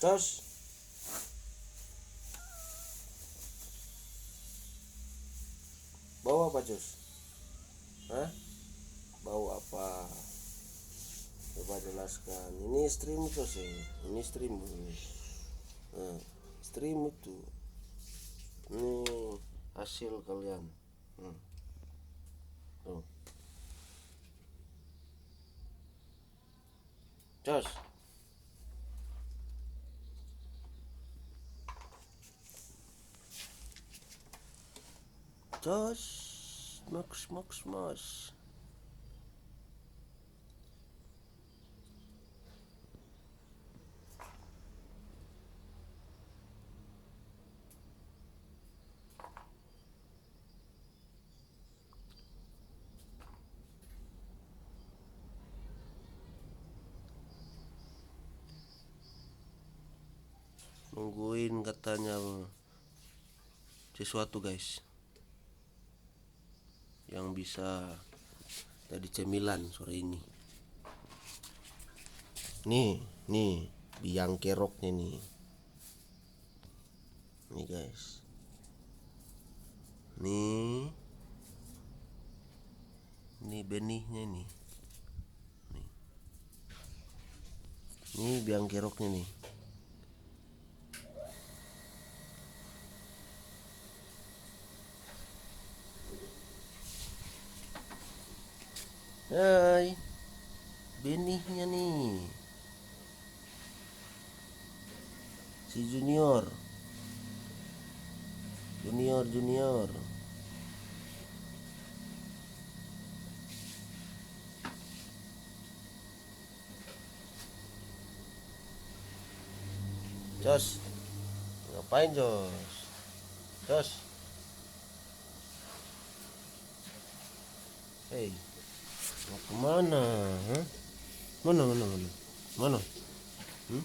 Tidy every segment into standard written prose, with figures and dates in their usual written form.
Cos. Bau apa, Cos? Hah? Bau apa? Coba jelaskan. Ini istrimu, Cos ya? Ini istrimu. Nah, istrimu tuh. Ini hasil kalian. Tuh. Cos. Cos. Mas. Nungguin katanya sesuatu, guys, yang bisa jadi cemilan sore ini. Nih biang keroknya nih. Nih, guys. Nih benihnya nih. Nih biang keroknya nih. Hai, benihnya nih. Si junior. Jos, ngapain Jos? Hei, mau kemana? Hah? Mana? Hmm?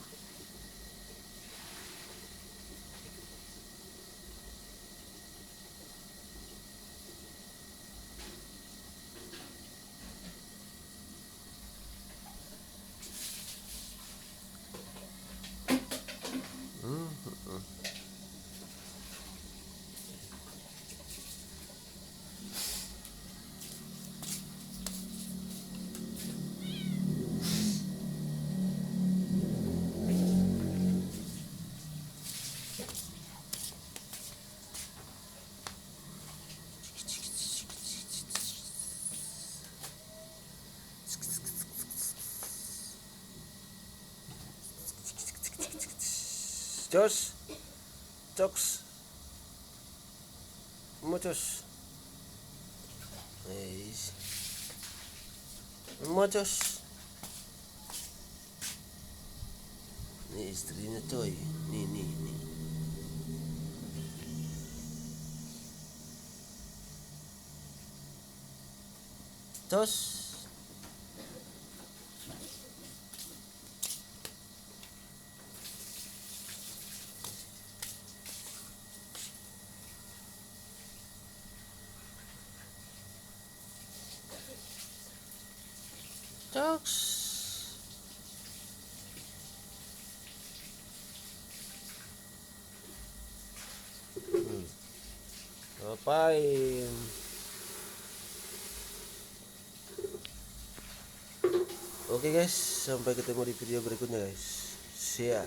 Jos, Coks, Mocos, Mocos. Nih istrinya, coy. Nih. Cos. Coks. Ngapain? Oke, guys, sampai ketemu di video berikutnya, guys. See ya.